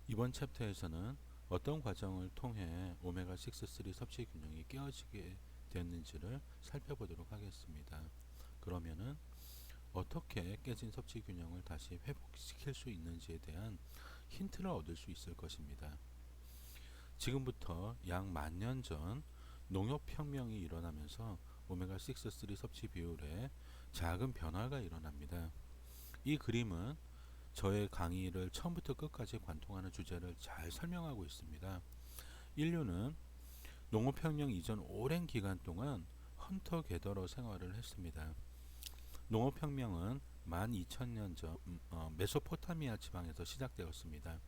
이번 챕터에서는 어떤 과정을 통해 오메가6, 3 섭취 균형이 깨어지게 됐는지를 살펴보도록 하겠습니다. 그러면은 어떻게 깨진 섭취 균형을 다시 회복시킬 수 있는지에 대한 힌트를 얻을 수 있을 것입니다. 지금부터 약 10,000년 전 농업혁명이 일어나면서 오메가6, 3 섭취 비율에 작은 변화가 일어납니다. 이 그림은 저의 강의를 처음부터 끝까지 관통하는 주제를 잘 설명하고 있습니다. 인류는 농업혁명 이전 오랜 기간 동안 헌터 게더러 생활을 했습니다. 농업혁명은 12,000년 전 메소포타미아 지방에서 시작되었습니다.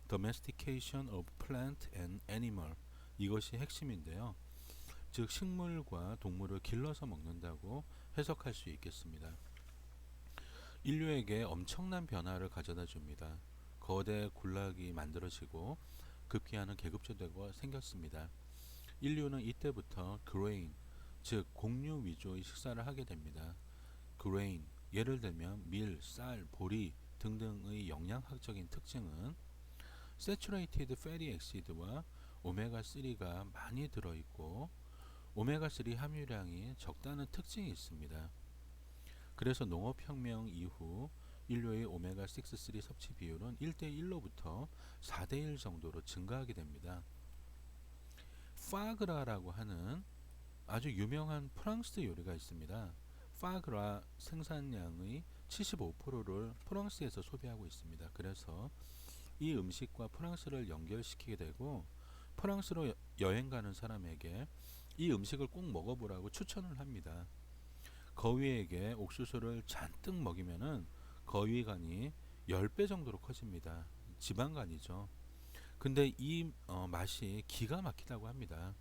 Domestication of Plant and Animal, 이것이 핵심인데요. 즉 식물과 동물을 길러서 먹는다고 해석할 수 있겠습니다. 인류에게 엄청난 변화를 가져다 줍니다. 거대 군락이 만들어지고 급기야는 계급제도가 생겼습니다. 인류는 이때부터 그레인, 즉 곡류 위주의 식사를 하게 됩니다. 그레인, 예를 들면 밀, 쌀, 보리 등등의 영양학적인 특징은 Saturated Fatty Acid와 오메가3가 많이 들어있고 오메가3 함유량이 적다는 특징이 있습니다. 그래서 농업혁명 이후 인류의 오메가6, 3 섭취 비율은 1대1로부터 4대1 정도로 증가하게 됩니다. 파그라라고 하는 아주 유명한 프랑스 요리가 있습니다. 파그라 생산량의 75%를 프랑스에서 소비하고 있습니다. 그래서 이 음식과 프랑스를 연결시키게 되고 프랑스로 여행 가는 사람에게 이 음식을 꼭 먹어보라고 추천을 합니다. 거위에게 옥수수를 잔뜩 먹이면은 거위간이 10배 정도로 커집니다. 지방간이죠. 근데 이 맛이 기가 막히다고 합니다.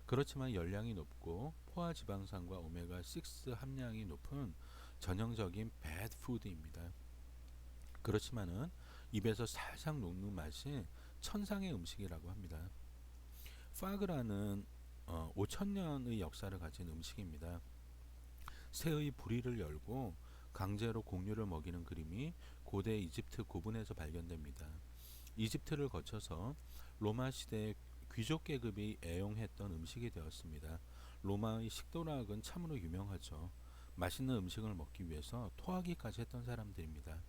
그렇지만 열량이 높고 포화지방산과 오메가6 함량이 높은 전형적인 배드푸드입니다. 그렇지만은 입에서 살짝 녹는 맛이 천상의 음식이라고 합니다. 파그라는 5,000년의 역사를 가진 음식입니다. 새의 부리를 열고 강제로 곡류를 먹이는 그림이 고대 이집트 고분에서 발견됩니다. 이집트를 거쳐서 로마 시대의 귀족 계급이 애용했던 음식이 되었습니다. 로마의 식도락은 참으로 유명하죠. 맛있는 음식을 먹기 위해서 토하기까지 했던 사람들입니다.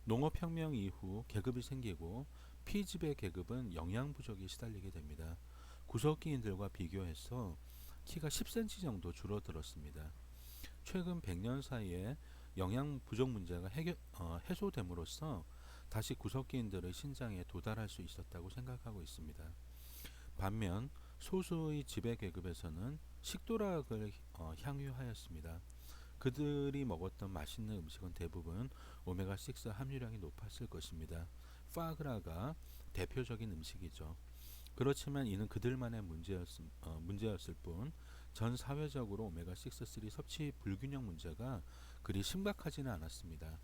농업혁명 이후 계급이 생기고 피지배 계급은 영양 부족에 시달리게 됩니다. 구석기인들과 비교해서 키가 10cm 정도 줄어들었습니다. 최근 100년 사이에 영양 부족 문제가 해소됨으로써 다시 구석기인들의 신장에 도달할 수 있었다고 생각하고 있습니다. 반면 소수의 지배 계급에서는 식도락을 향유하였습니다. 그들이 먹었던 맛있는 음식은 대부분 오메가6 함유량이 높았을 것입니다. 파그라가 대표적인 음식이죠. 그렇지만 이는 그들만의 문제였을 뿐 전 사회적으로 오메가6, 3 섭취 불균형 문제가 그리 심각하지는 않았습니다.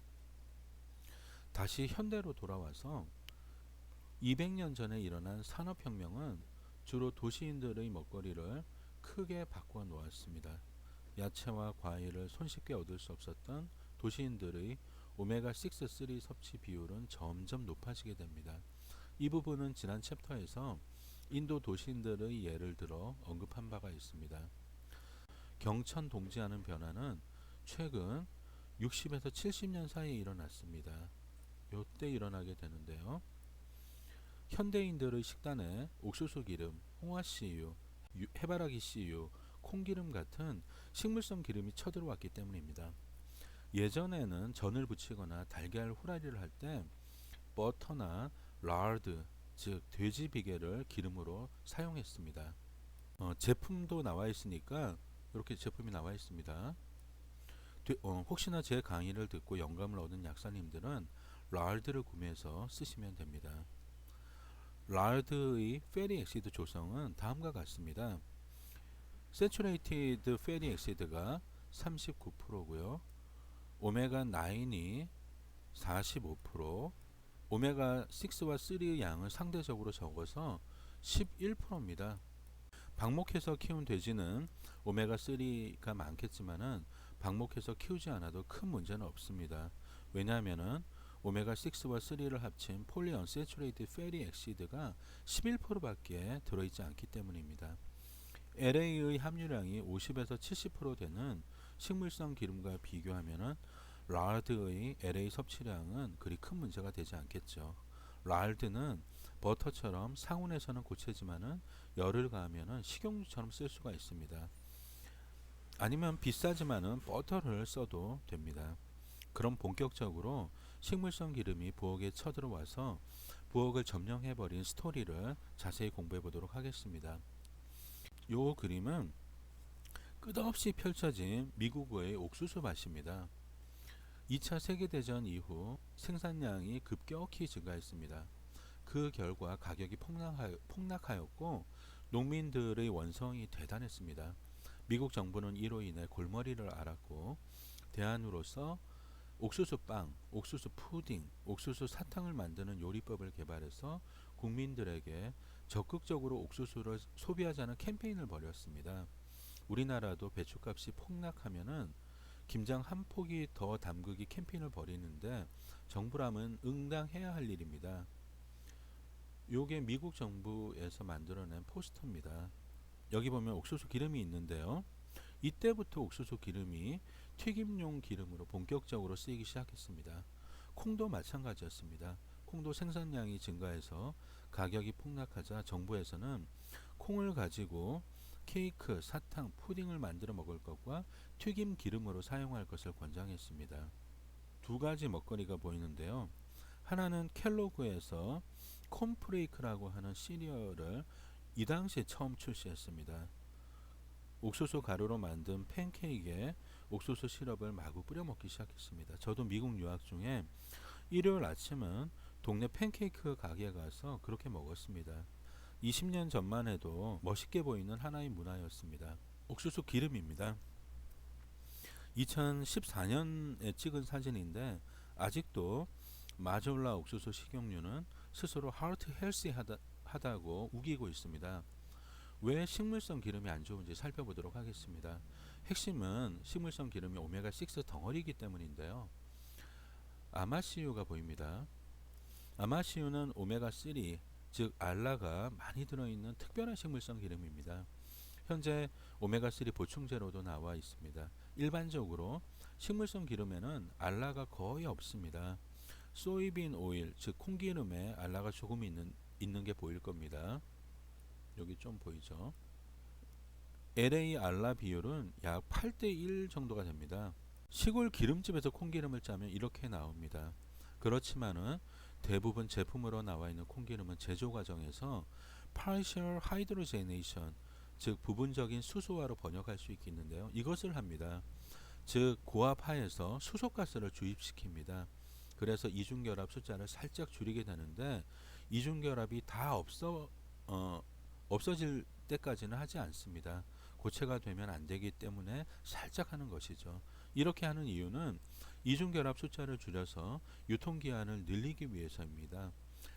다시 현대로 돌아와서 200년 전에 일어난 산업혁명은 주로 도시인들의 먹거리를 크게 바꿔 놓았습니다. 야채와 과일을 손쉽게 얻을 수 없었던 도시인들의 오메가6, 3 섭취 비율은 점점 높아지게 됩니다. 이 부분은 지난 챕터에서 인도 도시인들의 예를 들어 언급한 바가 있습니다. 경천 동지하는 변화는 최근 60에서 70년 사이에 일어났습니다. 요때 일어나게 되는데요. 현대인들의 식단에 옥수수 기름, 홍화씨유, 해바라기 씨유, 콩기름 같은 식물성 기름이 쳐들어왔기 때문입니다. 예전에는 전을 부치거나 달걀 후라이를 할 때 버터나 라드, 즉 돼지 비계를 기름으로 사용했습니다. 제품도 나와 있으니까 이렇게 제품이 나와 있습니다. 혹시나 제 강의를 듣고 영감을 얻은 약사님들은 라드를 구매해서 쓰시면 됩니다. 라드의 패티 엑시드 조성은 다음과 같습니다. Saturated Fatty Acid가 39%고요. 오메가9이 45%, 오메가6와 3의 양은 상대적으로 적어서 11%입니다. 방목해서 키운 돼지는 오메가3가 많겠지만은 방목해서 키우지 않아도 큰 문제는 없습니다. 왜냐하면은 오메가6와 3를 합친 폴리언세츄레이티드 패티 액시드가 11%밖에 들어있지 않기 때문입니다. LA의 함유량이 50에서 70% 되는 식물성 기름과 비교하면 라르드의 LA 섭취량은 그리 큰 문제가 되지 않겠죠. 라르드는 버터처럼 상온에서는 고체지만은 열을 가하면 식용유처럼 쓸 수가 있습니다. 아니면 비싸지만은 버터를 써도 됩니다. 그럼 본격적으로 식물성 기름이 부엌에 쳐들어와서 부엌을 점령해버린 스토리를 자세히 공부해 보도록 하겠습니다. 요 그림은 끝없이 펼쳐진 미국의 옥수수 밭입니다. 2차 세계대전 이후 생산량이 급격히 증가했습니다. 그 결과 가격이 폭락하였고 농민들의 원성이 대단했습니다. 미국 정부는 이로 인해 골머리를 앓았고 대안으로서 옥수수빵, 옥수수 푸딩, 옥수수 사탕을 만드는 요리법을 개발해서 국민들에게 적극적으로 옥수수를 소비하자는 캠페인을 벌였습니다. 우리나라도 배추값이 폭락하면은 김장 한 포기 더 담그기 캠페인을 벌이는데 정부라면 응당해야 할 일입니다. 요게 미국 정부에서 만들어낸 포스터입니다. 여기 보면 옥수수 기름이 있는데요. 이때부터 옥수수 기름이 튀김용 기름으로 본격적으로 쓰이기 시작했습니다. 콩도 마찬가지였습니다. 콩도 생산량이 증가해서 가격이 폭락하자 정부에서는 콩을 가지고 케이크, 사탕, 푸딩을 만들어 먹을 것과 튀김 기름으로 사용할 것을 권장했습니다. 두 가지 먹거리가 보이는데요. 하나는 켈로그에서 콘프레이크라고 하는 시리얼을 이 당시에 처음 출시했습니다. 옥수수 가루로 만든 팬케이크에 옥수수 시럽을 마구 뿌려 먹기 시작했습니다. 저도 미국 유학 중에 일요일 아침은 동네 팬케이크 가게에 가서 그렇게 먹었습니다. 20년 전만 해도 멋있게 보이는 하나의 문화였습니다. 옥수수 기름입니다. 2014년에 찍은 사진인데 아직도 마졸라 옥수수 식용유는 스스로 하트 헬시하다고 우기고 있습니다. 왜 식물성 기름이 안 좋은지 살펴보도록 하겠습니다. 핵심은 식물성 기름이 오메가6 덩어리이기 때문인데요. 아마씨유가 보입니다. 아마씨유는 오메가3, 즉 알라가 많이 들어있는 특별한 식물성 기름입니다. 현재 오메가3 보충제로도 나와 있습니다. 일반적으로 식물성 기름에는 알라가 거의 없습니다. 소이빈 오일, 즉 콩기름에 알라가 조금 있는 게 보일 겁니다. 여기 좀 보이죠? LA 알라 비율은 약 8대1 정도가 됩니다. 시골 기름집에서 콩기름을 짜면 이렇게 나옵니다. 그렇지만은 대부분 제품으로 나와 있는 콩기름은 제조 과정에서 partial hydrogenation, 즉 부분적인 수소화로 번역할 수 있겠는데요. 이것을 합니다. 즉 고압하에서 수소가스를 주입시킵니다. 그래서 이중결합 숫자를 살짝 줄이게 되는데 이중결합이 다 없어질 때까지는 하지 않습니다. 고체가 되면 안 되기 때문에 살짝 하는 것이죠. 이렇게 하는 이유는 이중결합 숫자를 줄여서 유통기한을 늘리기 위해서입니다.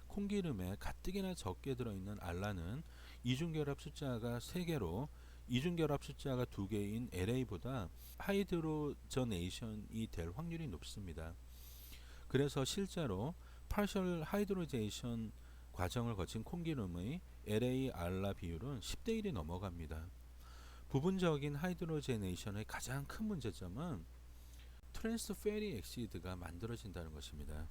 콩기름에 가뜩이나 적게 들어있는 알라는 이중결합 숫자가 3개로 이중결합 숫자가 2개인 LA보다 하이드로저네이션이 될 확률이 높습니다. 그래서 실제로 partial hydrogenation 과정을 거친 콩기름의 LA 알라 비율은 10대1이 넘어갑니다. 부분적인 하이드로제네이션의 가장 큰 문제점은 트랜스 패티 액시드가 만들어진다는 것입니다.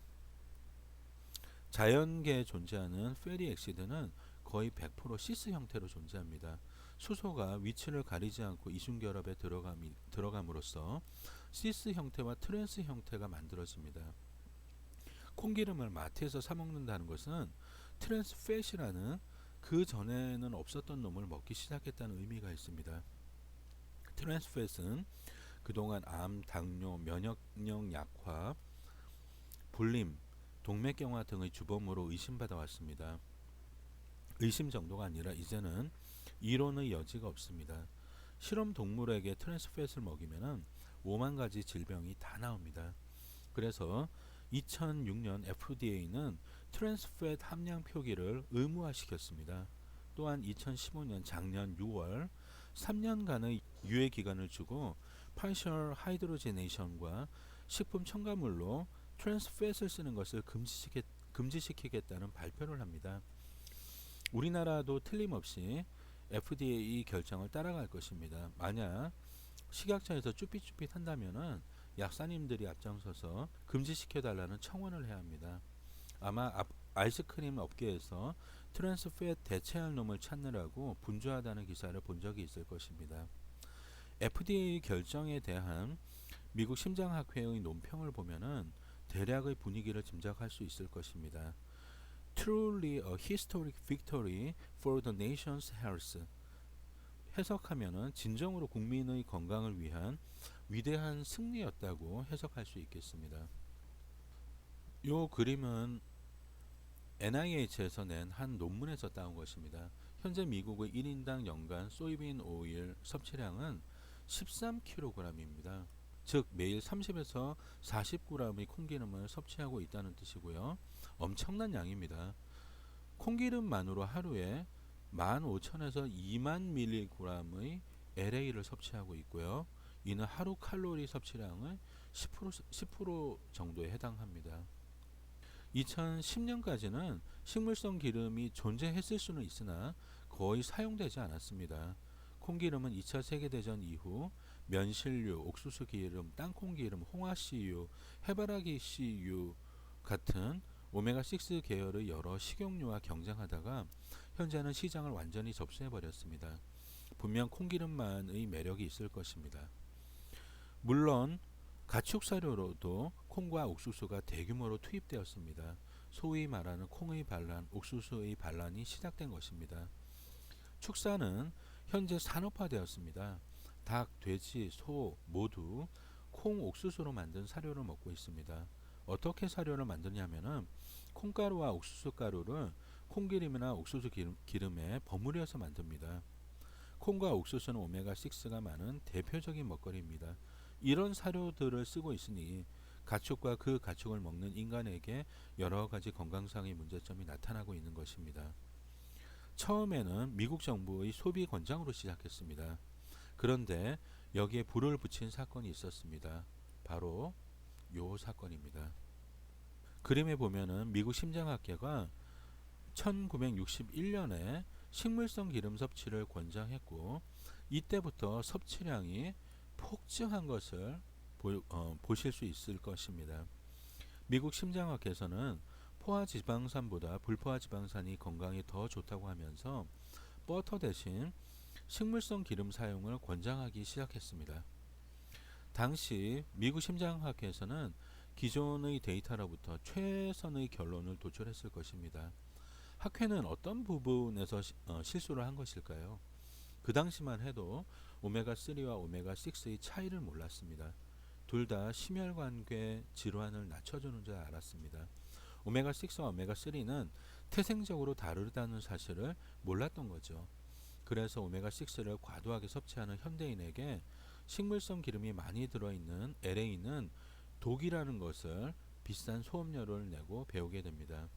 자연계에 존재하는 패티 액시드는 거의 100% 시스 형태로 존재합니다. 수소가 위치를 가리지 않고 이중결합에 들어감으로써 시스 형태와 트랜스 형태가 만들어집니다. 콩기름을 마트에서 사 먹는다는 것은 트랜스팻이라는 그 전에는 없었던 놈을 먹기 시작했다는 의미가 있습니다. 트랜스팻은 그동안 암, 당뇨, 면역력 약화, 불림, 동맥경화 등의 주범으로 의심받아 왔습니다. 의심 정도가 아니라 이제는 이론의 여지가 없습니다. 실험 동물에게 트랜스팻을 먹이면 5만 가지 질병이 다 나옵니다. 그래서 2006년 FDA는 트랜스팻 함량 표기를 의무화시켰습니다. 또한 2015년 작년 6월 3년간의 유예 기간을 주고 partial hydrogenation과 식품 첨가물로 트랜스팻을 쓰는 것을 금지시키겠다는 발표를 합니다. 우리나라도 틀림없이 FDA 결정을 따라갈 것입니다. 만약 식약처에서 쭈삣쭈삣 한다면은 약사님들이 앞장서서 금지시켜달라는 청원을 해야 합니다. 아마 아이스크림 업계에서 트랜스팻 대체할 놈을 찾느라고 분주하다는 기사를 본 적이 있을 것입니다. FDA 결정에 대한 미국 심장학회의 논평을 보면은 대략의 분위기를 짐작할 수 있을 것입니다. Truly a historic victory for the nation's health. 해석하면은 진정으로 국민의 건강을 위한 위대한 승리였다고 해석할 수 있겠습니다. 이 그림은 NIH에서 낸 한 논문에서 따온 것입니다. 현재 미국의 1인당 연간 소이빈 오일 섭취량은 13kg입니다. 즉 매일 30에서 40g의 콩기름을 섭취하고 있다는 뜻이고요. 엄청난 양입니다. 콩기름만으로 하루에 15,000에서 2만 mg의 LA를 섭취하고 있고요. 이는 하루 칼로리 섭취량의 10% 정도에 해당합니다. 2010년까지는 식물성 기름이 존재했을 수는 있으나 거의 사용되지 않았습니다. 콩기름은 2차 세계대전 이후 면실류, 옥수수 기름, 땅콩기름, 홍화씨유, 해바라기씨유 같은 오메가6 계열의 여러 식용유와 경쟁하다가 현재는 시장을 완전히 접수해버렸습니다. 분명 콩기름만의 매력이 있을 것입니다. 물론 가축사료로도 콩과 옥수수가 대규모로 투입되었습니다. 소위 말하는 콩의 반란, 옥수수의 반란이 시작된 것입니다. 축사는 현재 산업화되었습니다. 닭, 돼지, 소 모두 콩, 옥수수로 만든 사료를 먹고 있습니다. 어떻게 사료를 만드냐면은 콩가루와 옥수수 가루를 콩기름이나 옥수수 기름에 버무려서 만듭니다. 콩과 옥수수는 오메가6가 많은 대표적인 먹거리입니다. 이런 사료들을 쓰고 있으니 가축과 그 가축을 먹는 인간에게 여러 가지 건강상의 문제점이 나타나고 있는 것입니다. 처음에는 미국 정부의 소비 권장으로 시작했습니다. 그런데 여기에 불을 붙인 사건이 있었습니다. 바로 요 사건입니다. 그림에 보면은 미국 심장학회가 1961년에 식물성 기름 섭취를 권장했고 이때부터 섭취량이 폭증한 것을 보실 수 있을 것입니다. 미국 심장학회에서는 포화지방산보다 불포화지방산이 건강에 더 좋다고 하면서 버터 대신 식물성 기름 사용을 권장하기 시작했습니다. 당시 미국 심장학회에서는 기존의 데이터로부터 최선의 결론을 도출했을 것입니다. 학회는 어떤 부분에서 실수를 한 것일까요? 그 당시만 해도 오메가3와 오메가6의 차이를 몰랐습니다. 둘 다 심혈관계 질환을 낮춰주는 줄 알았습니다. 오메가6와 오메가3는 태생적으로 다르다는 사실을 몰랐던 거죠. 그래서 오메가6를 과도하게 섭취하는 현대인에게 식물성 기름이 많이 들어있는 LA는 독이라는 것을 비싼 소음료를 내고 배우게 됩니다.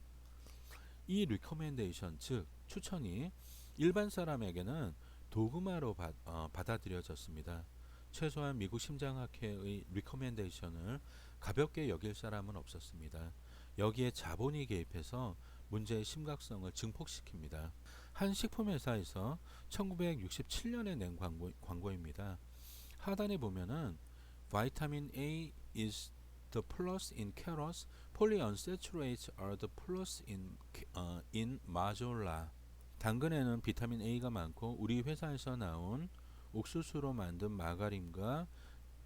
이 리커멘데이션, 즉 추천이 일반 사람에게는 도그마로 받아들여졌습니다. 최소한 미국 심장학회의 리커멘데이션을 가볍게 여길 사람은 없었습니다. 여기에 자본이 개입해서 문제의 심각성을 증폭시킵니다. 한 식품회사에서 1967년에 낸 광고입니다. 하단에 보면은 Vitamin A is the plus in carrots, polyunsaturates are the plus in 마졸라. 당근에는 비타민 A가 많고 우리 회사에서 나온 옥수수로 만든 마가린과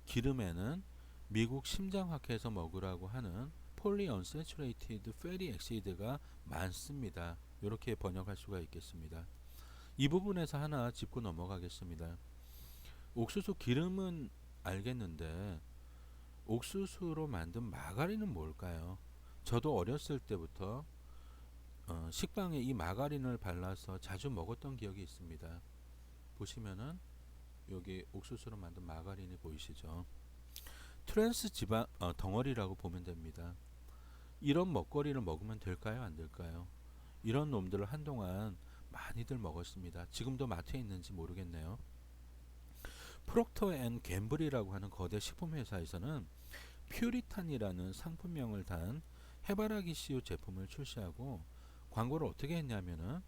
기름에는 미국 심장학회에서 먹으라고 하는 polyunsaturated fatty acid가 많습니다. 이렇게 번역할 수가 있겠습니다. 이 부분에서 하나 짚고 넘어가겠습니다. 옥수수 기름은 알겠는데 옥수수로 만든 마가린은 뭘까요? 저도 어렸을 때부터 식빵에 이 마가린을 발라서 자주 먹었던 기억이 있습니다. 보시면은 여기 옥수수로 만든 마가린이 보이시죠? 트랜스 지방 덩어리라고 보면 됩니다. 이런 먹거리를 먹으면 될까요? 안 될까요? 이런 놈들을 한동안 많이들 먹었습니다. 지금도 마트에 있는지 모르겠네요. 프록터 앤 갬블이라고 하는 거대 식품회사에서는 퓨리탄이라는 상품명을 단 해바라기 씨유 제품을 출시하고 광고를 어떻게 했냐면은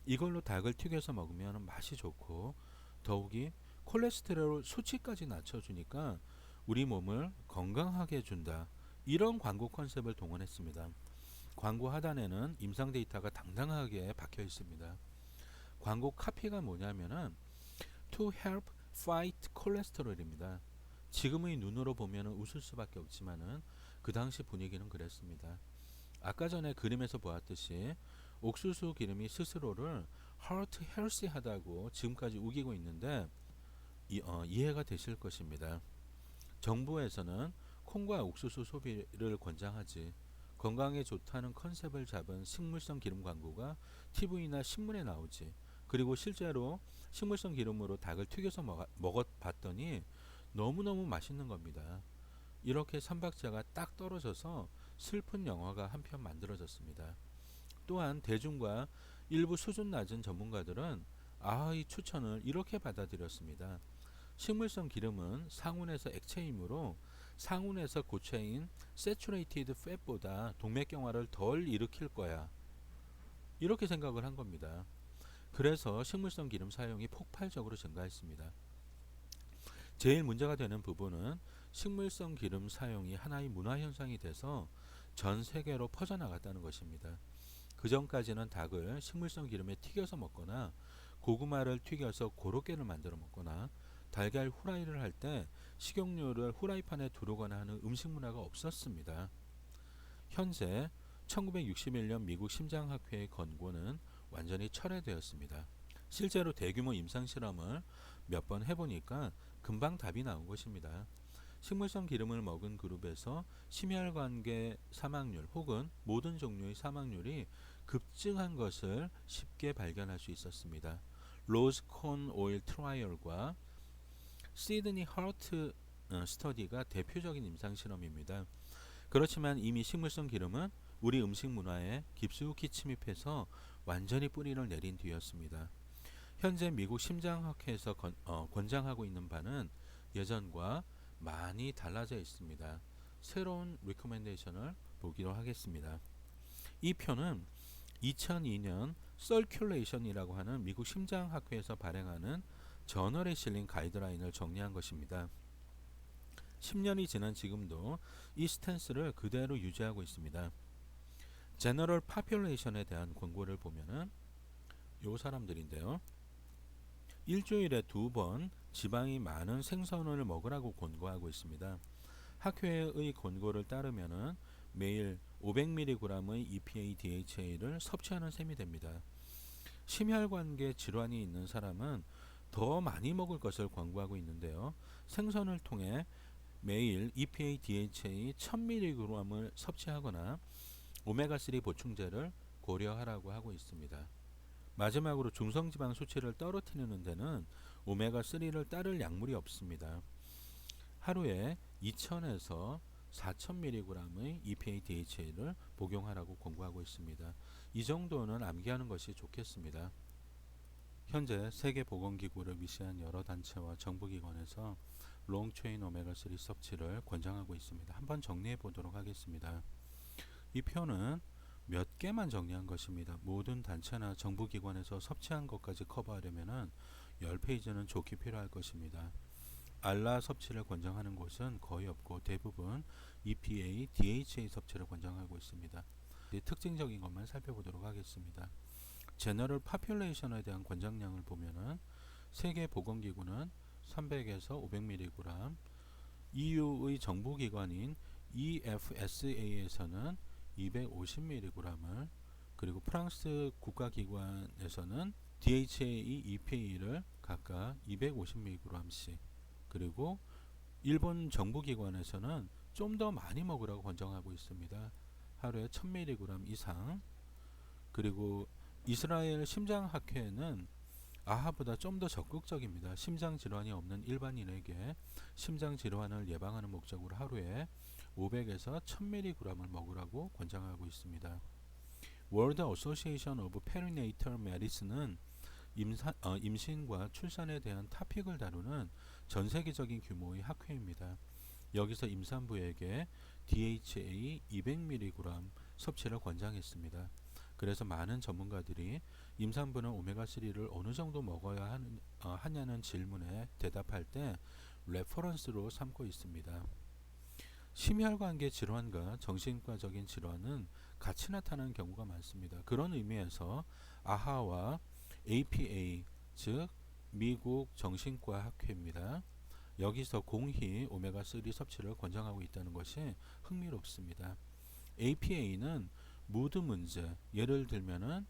이걸로 닭을 튀겨서 먹으면 맛이 좋고 더욱이 콜레스테롤 수치까지 낮춰주니까 우리 몸을 건강하게 해준다. 이런 광고 컨셉을 동원했습니다. 광고 하단에는 임상 데이터가 당당하게 박혀 있습니다. 광고 카피가 뭐냐면은 To help fight cholesterol입니다. 지금의 눈으로 보면 웃을 수밖에 없지만은 그 당시 분위기는 그랬습니다. 아까 전에 그림에서 보았듯이 옥수수 기름이 스스로를 heart healthy하다고 지금까지 우기고 있는데 이해가 되실 것입니다. 정부에서는 콩과 옥수수 소비를 권장하지 건강에 좋다는 컨셉을 잡은 식물성 기름 광고가 TV나 신문에 나오지. 그리고 실제로 식물성 기름으로 닭을 튀겨서 먹어봤더니 너무너무 맛있는 겁니다. 이렇게 삼박자가 딱 떨어져서 슬픈 영화가 한 편 만들어졌습니다. 또한 대중과 일부 수준 낮은 전문가들은 이 추천을 이렇게 받아들였습니다. 식물성 기름은 상온에서 액체이므로 상온에서 고체인 Saturated Fat보다 동맥경화를 덜 일으킬 거야. 이렇게 생각을 한 겁니다. 그래서 식물성 기름 사용이 폭발적으로 증가했습니다. 제일 문제가 되는 부분은 식물성 기름 사용이 하나의 문화 현상이 돼서 전 세계로 퍼져나갔다는 것입니다. 그 전까지는 닭을 식물성 기름에 튀겨서 먹거나 고구마를 튀겨서 고로케를 만들어 먹거나 달걀 후라이를 할 때 식용유를 후라이팬에 두르거나 하는 음식 문화가 없었습니다. 현재 1961년 미국 심장학회의 권고는 완전히 철회되었습니다. 실제로 대규모 임상 실험을 몇 번 해보니까 금방 답이 나온 것입니다. 식물성 기름을 먹은 그룹에서 심혈관계 사망률 혹은 모든 종류의 사망률이 급증한 것을 쉽게 발견할 수 있었습니다. 로즈 콘 오일 트라이얼과 시드니 하트 스터디가 대표적인 임상 실험입니다. 그렇지만 이미 식물성 기름은 우리 음식 문화에 깊숙이 침입해서 완전히 뿌리를 내린 뒤였습니다. 현재 미국 심장학회에서 권장하고 있는 바는 예전과 많이 달라져 있습니다. 새로운 리코멘데이션을 보기로 하겠습니다. 이 표는 2002년 서큘레이션이라고 하는 미국 심장학회에서 발행하는 저널에 실린 가이드라인을 정리한 것입니다. 10년이 지난 지금도 이 스탠스를 그대로 유지하고 있습니다. 제너럴 파퓰레이션에 대한 권고를 보면은 요 사람들인데요. 일주일에 2번 지방이 많은 생선을 먹으라고 권고하고 있습니다. 학회의 권고를 따르면은 매일 500mg의 EPA DHA를 섭취하는 셈이 됩니다. 심혈관계 질환이 있는 사람은 더 많이 먹을 것을 권고하고 있는데요. 생선을 통해 매일 EPA DHA 1000mg을 섭취하거나 오메가3 보충제를 고려하라고 하고 있습니다. 마지막으로 중성지방 수치를 떨어뜨리는 데는 오메가3를 따를 약물이 없습니다. 하루에 2000에서 4000mg의 EPA DHA를 복용하라고 권고하고 있습니다. 이 정도는 암기하는 것이 좋겠습니다. 현재 세계보건기구를 위시한 여러 단체와 정부기관에서 롱체인 오메가3 섭취를 권장하고 있습니다. 한번 정리해 보도록 하겠습니다. 이 표는 몇 개만 정리한 것입니다. 모든 단체나 정부기관에서 섭취한 것까지 커버하려면 10페이지는 좋게 필요할 것입니다. 알라 섭취를 권장하는 곳은 거의 없고 대부분 EPA, DHA 섭취를 권장하고 있습니다. 특징적인 것만 살펴보도록 하겠습니다. 제너럴 파퓰레이션에 대한 권장량을 보면은 세계보건기구는 300에서 500mg, EU의 정부기관인 EFSA에서는 250mg을, 그리고 프랑스 국가기관에서는 DHA, EPA를 각각 250mg씩, 그리고 일본 정부기관에서는 좀 더 많이 먹으라고 권장하고 있습니다. 하루에 1000mg 이상. 그리고 이스라엘 심장학회는 아하보다 좀 더 적극적입니다. 심장질환이 없는 일반인에게 심장질환을 예방하는 목적으로 하루에 500에서 1000mg을 먹으라고 권장하고 있습니다. World Association of Perinatal Medicine은 임신과 출산에 대한 토픽을 다루는 전 세계적인 규모의 학회입니다. 여기서 임산부에게 DHA 200mg 섭취를 권장했습니다. 그래서 많은 전문가들이 임산부는 오메가3를 어느 정도 먹어야 하냐는 질문에 대답할 때 레퍼런스로 삼고 있습니다. 심혈관계 질환과 정신과적인 질환은 같이 나타나는 경우가 많습니다. 그런 의미에서 아하와 APA, 즉 미국 정신과 학회입니다. 여기서 공히 오메가3 섭취를 권장하고 있다는 것이 흥미롭습니다. APA는 무드 문제, 예를 들면은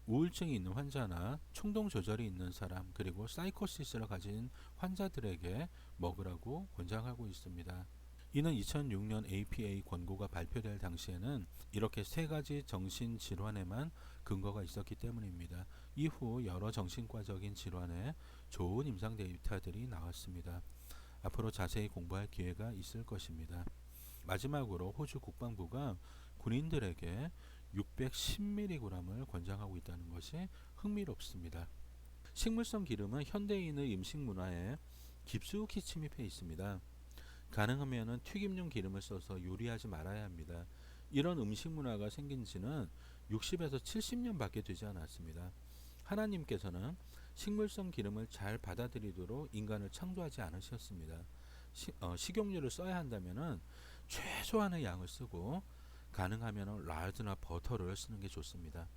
우울증이 있는 환자나 충동 조절이 있는 사람, 그리고 사이코시스를 가진 환자들에게 먹으라고 권장하고 있습니다. 이는 2006년 APA 권고가 발표될 당시에는 이렇게 세 가지 정신질환에만 근거가 있었기 때문입니다. 이후 여러 정신과적인 질환에 좋은 임상 데이터들이 나왔습니다. 앞으로 자세히 공부할 기회가 있을 것입니다. 마지막으로 호주 국방부가 군인들에게 610mg을 권장하고 있다는 것이 흥미롭습니다. 식물성 기름은 현대인의 음식 문화에 깊숙이 침입해 있습니다. 가능하면 튀김용 기름을 써서 요리하지 말아야 합니다. 이런 음식 문화가 생긴 지는 60에서 70년 밖에 되지 않았습니다. 하나님께서는 식물성 기름을 잘 받아들이도록 인간을 창조하지 않으셨습니다. 식용유를 써야 한다면 최소한의 양을 쓰고 가능하면 라드나 버터를 쓰는 게 좋습니다.